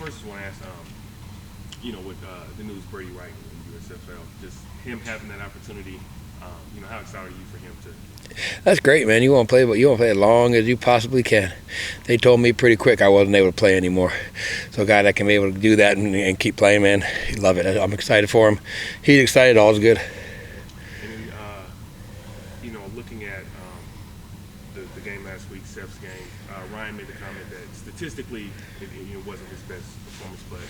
first just want to ask, with the news Brady Wright in the USFL, just him having that opportunity, how excited are you for him to? That's great, man. You want to play, but you want to play as long as you possibly can. They told me pretty quick I wasn't able to play anymore. So a guy that can be able to do that and keep playing, man, he love it. I'm excited for him. He's excited. All's good. And then, looking at the game last week, Seth's game, Ryan made the comment that statistically it wasn't his best performance, but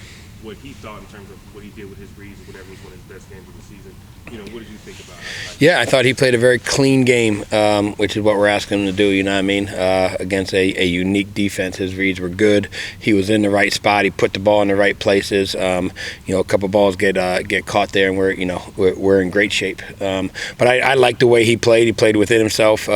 what he thought in terms of what he did with his reads or whatever was one of his best games of the season. What did you think about it? Yeah, I thought he played a very clean game, which is what we're asking him to do, you know what I mean, against a unique defense. His reads were good. He was in the right spot. He put the ball in the right places. A couple balls get caught there, and we're in great shape. But I like the way he played. He played within himself.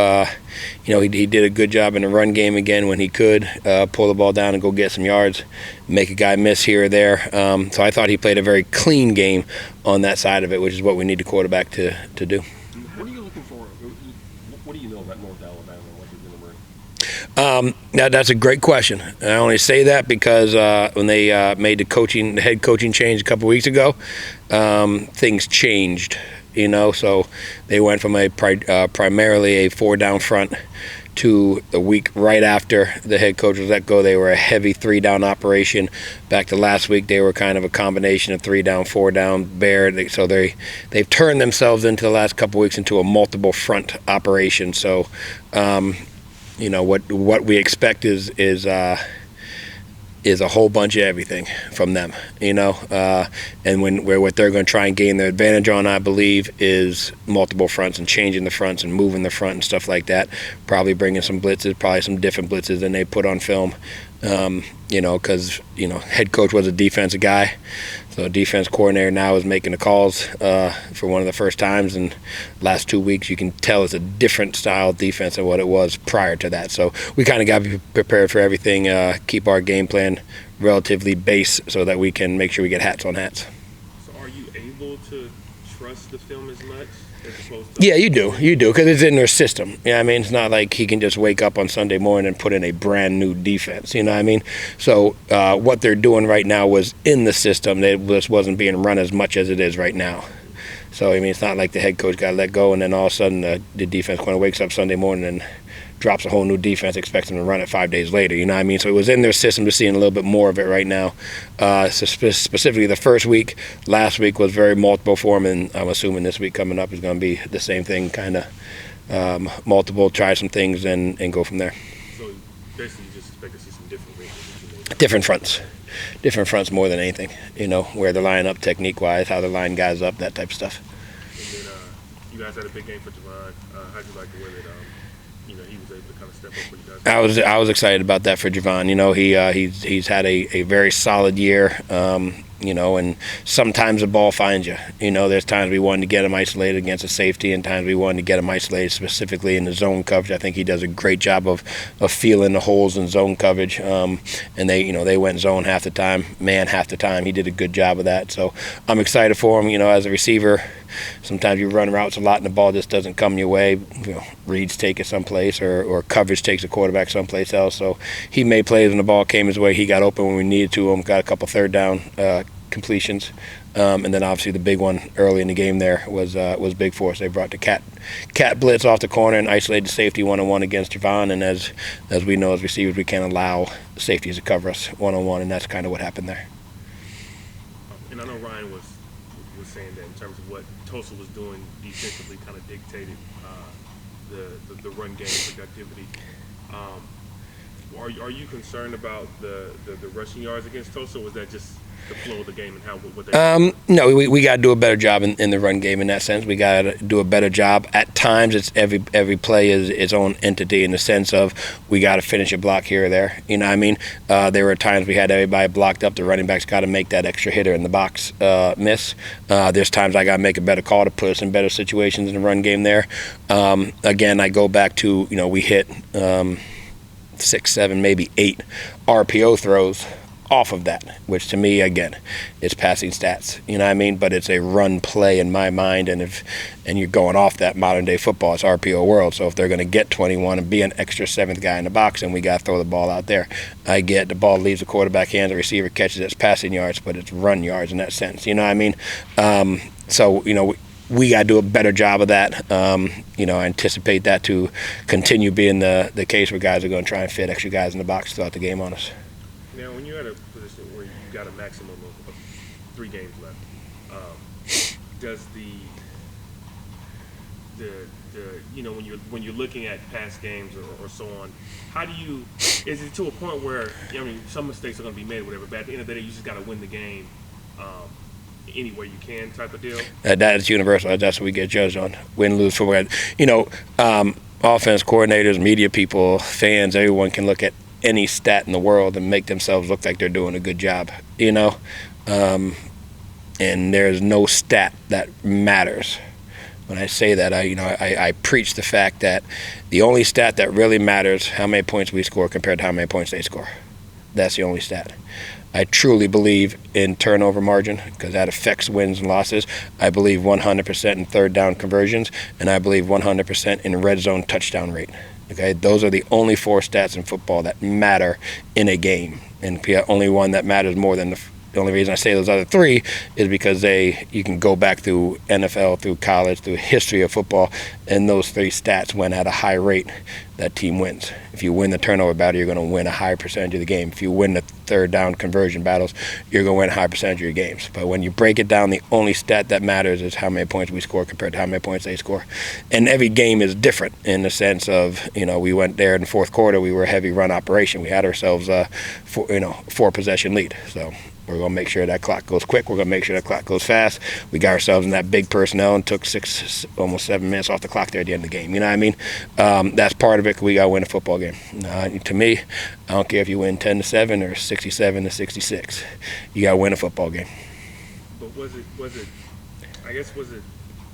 He did a good job in the run game again when he could pull the ball down and go get some yards, make a guy miss here or there. So I thought he played a very clean game on that side of it, which is what we need the quarterback to do. What are you looking for? What do you know about North Alabama and what they're going to bring? That's a great question. I only say that because when they made the head coaching change a couple weeks ago, things changed. So they went from primarily a 4-down front to the week right after the head coach was let go. They were a heavy 3-down operation. Back to last week, they were kind of a combination of 3-down, 4-down bear. So they've turned themselves into the last couple weeks into a multiple front operation. So, what we expect is a whole bunch of everything from them, and what they're going to try and gain their advantage on, I believe, is multiple fronts and changing the fronts and moving the front and stuff like that. Probably bringing some blitzes, probably some different blitzes than they put on film, because head coach was a defensive guy, so defense coordinator now is making the calls for one of the first times. And last 2 weeks, you can tell it's a different style of defense than what it was prior to that. So we kind of got to be prepared for everything, keep our game plan relatively base so that we can make sure we get hats on hats. So are you able to trust the film as much as opposed to? Yeah, you do, because it's in their system. I mean, it's not like he can just wake up on Sunday morning and put in a brand new defense. You know what I mean? So what they're doing right now was in the system. It just wasn't being run as much as it is right now. So I mean, it's not like the head coach got let go and then all of a sudden the defense kind of wakes up Sunday morning and drops a whole new defense, expects them to run it 5 days later. You know what I mean? So it was in their system. Just seeing a little bit more of it right now. So specifically the first week, last week was very multiple for them, and I'm assuming this week coming up is going to be the same thing, kind of multiple, try some things and go from there. So basically you just expect to see some different ranges. Different fronts more than anything, where they're lining up technique-wise, how they're lining guys up, that type of stuff. And then you guys had a big game for Javon. How'd you like the way that he was able to kind of step up for you guys? I was excited about that for Javon. He's had a very solid year. And sometimes the ball finds you. There's times we wanted to get him isolated against a safety, and times we wanted to get him isolated specifically in the zone coverage. I think he does a great job of feeling the holes in zone coverage. And they went zone half the time, man half the time. He did a good job of that. So I'm excited for him. As a receiver, sometimes you run routes a lot and the ball just doesn't come your way. Reads take it someplace or coverage takes the quarterback someplace else. So he made plays when the ball came his way. He got open when we needed to him, got a couple third down completions. And then obviously the big one early in the game there was big for us. They brought the cat blitz off the corner and isolated safety one-on-one against Javon. And as we know as receivers, we can't allow safeties to cover us one-on-one, and that's kind of what happened there. And I know Ryan was saying that in terms of what Tulsa was doing defensively kind of dictated the run game productivity. Are you concerned about the rushing yards against Tulsa, or was that just the flow of the game and what they No, we got to do a better job in the run game in that sense. We got to do a better job. At times, it's every play is its own entity in the sense of we got to finish a block here or there. You know what I mean? There were times we had everybody blocked up. The running backs got to make that extra hitter in the box miss. There's times I got to make a better call to put us in better situations in the run game there. Again, I go back to, we hit 6, 7, maybe 8 RPO throws off of that, which to me, again, is passing stats. You know what I mean? But it's a run play in my mind, and you're going off that modern day football, it's RPO world. So if they're going to get 21 and be an extra seventh guy in the box, and we got to throw the ball out there, I get the ball leaves the quarterback hands, the receiver catches it, it's passing yards, but it's run yards in that sense. You know what I mean? So we got to do a better job of that. I anticipate that to continue being the case where guys are going to try and fit extra guys in the box throughout the game on us. Now, when you're at a position where you got a maximum of 3 games left, does when you're looking at past games or so on, is it to a point where some mistakes are going to be made or whatever, but at the end of the day you just got to win the game any way you can type of deal? That is universal. That's what we get judged on. Win, lose, football. Offense coordinators, media people, fans, everyone can look at any stat in the world and make themselves look like they're doing a good job. And there's no stat that matters. When I say that, I preach the fact that the only stat that really matters how many points we score compared to how many points they score. That's the only stat. I truly believe in turnover margin because that affects wins and losses. I believe 100% in third down conversions, and I believe 100% in red zone touchdown rate. Okay, those are the only 4 stats in football that matter in a game, and the only one that matters more than the only reason I say those other 3 is because you can go back through NFL, through college, through history of football, and those 3 stats when at a high rate, that team wins. If you win the turnover battle, you're going to win a high percentage of the game. If you win the third down conversion battles, you're going to win a high percentage of your games. But when you break it down, the only stat that matters is how many points we score compared to how many points they score. And every game is different in the sense of, we went there in the fourth quarter, we were a heavy run operation. We had ourselves a 4-possession lead. So we're going to make sure that clock goes quick. We're going to make sure that clock goes fast. We got ourselves in that big personnel and took 6, almost 7 minutes off the clock there at the end of the game. You know what I mean? That's part of it. We got to win a football game. To me, I don't care if you win 10-7 or 67-66. You got to win a football game. But was it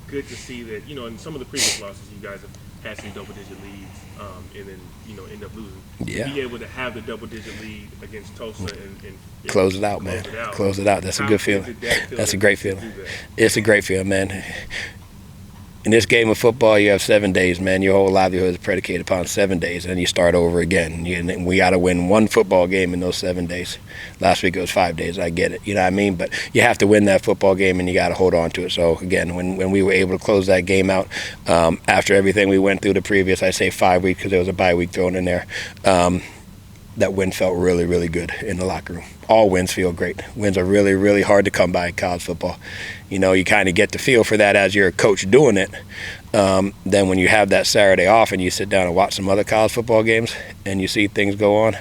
good to see that, in some of the previous losses you guys have had some double-digit leads and then, end up losing. Yeah. Be able to have the double-digit lead against Tulsa and close it out, man. Close it out. That's a good feeling. That's a great feeling. It's a great feeling, man. In this game of football, you have 7 days, man. Your whole livelihood is predicated upon 7 days, and you start over again. We got to win 1 football game in those 7 days. Last week it was 5 days. I get it. You know what I mean? But you have to win that football game, and you got to hold on to it. So, again, when we were able to close that game out, after everything we went through the previous, I say 5 weeks because there was a bye week thrown in there, that win felt really, really good in the locker room. All wins feel great. Wins are really, really hard to come by in college football. You kind of get the feel for that as you're a coach doing it. Then when you have that Saturday off and you sit down and watch some other college football games and you see things go on,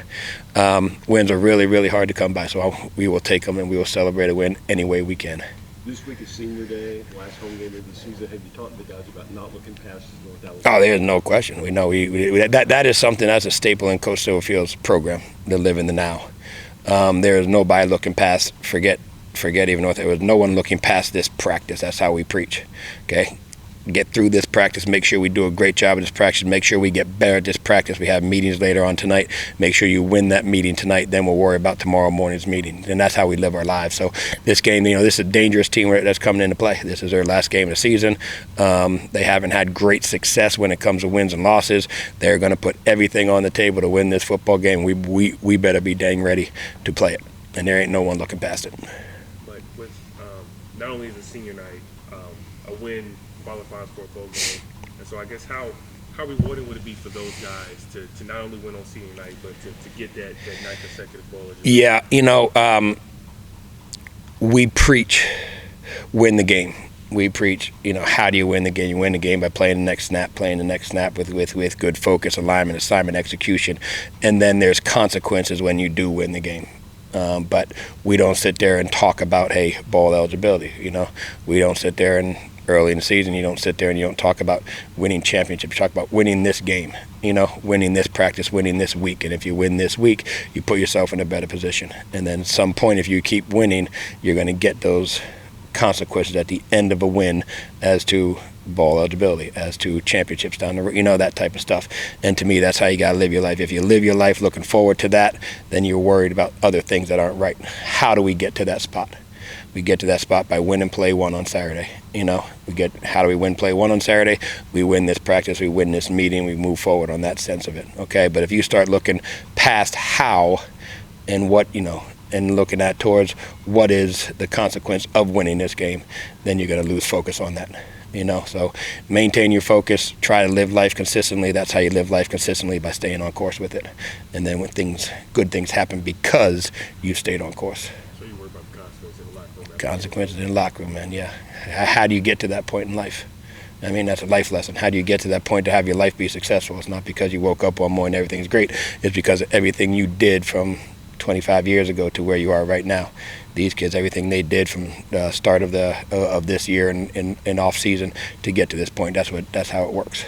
wins are really, really hard to come by. So we will take them and we will celebrate a win any way we can. This week is senior day, last home game of the season. Have you talked to the guys about not looking past North Dallas? Oh, there's no question. We know that is something that's a staple in Coach Silverfield's program, to live in the now. There is nobody looking past, forget even North. There was no one looking past this practice. That's how we preach. Okay? Get through this practice, make sure we do a great job of this practice, make sure we get better at this practice. We have meetings later on tonight. Make sure you win that meeting tonight, then we'll worry about tomorrow morning's meeting. And that's how we live our lives. So this game, this is a dangerous team that's coming into play. This is their last game of the season. They haven't had great success when it comes to wins and losses. They're going to put everything on the table to win this football game. We better be dang ready to play it. And there ain't no one looking past it. But with not only is it senior night, a win qualifies for a bowl game, and so I guess how rewarding would it be for those guys to not only win on senior night, but to get that 9th consecutive bowl? Yeah, we preach win the game. We preach, how do you win the game? You win the game by playing the next snap with good focus, alignment, assignment, execution, and then there's consequences when you do win the game. But we don't sit there and talk about, hey, bowl eligibility. We don't sit there and early in the season, you don't sit there and you don't talk about winning championships. You talk about winning this game, winning this practice, winning this week. And if you win this week, you put yourself in a better position. And then at some point, if you keep winning, you're going to get those consequences at the end of a win as to ball eligibility, as to championships down the road, that type of stuff. And to me, that's how you got to live your life. If you live your life looking forward to that, then you're worried about other things that aren't right. How do we get to that spot? We get to that spot by winning play one on Saturday. How do we win play one on Saturday? We win this practice, we win this meeting, we move forward on that sense of it. Okay, but if you start looking past how and what, and looking at towards what is the consequence of winning this game, then you're going to lose focus on that. So maintain your focus, try to live life consistently. That's how you live life consistently, by staying on course with it. And then when good things happen because you stayed on course. So you worry about the consequences in the locker room. Consequences in the locker room, man, yeah. How do you get to that point in life? I mean, that's a life lesson. How do you get to that point to have your life be successful? It's not because you woke up one morning and everything's great. It's because of everything you did from 25 years ago to where you are right now. These kids, everything they did from the start of this year and off season to get to this point, that's how it works.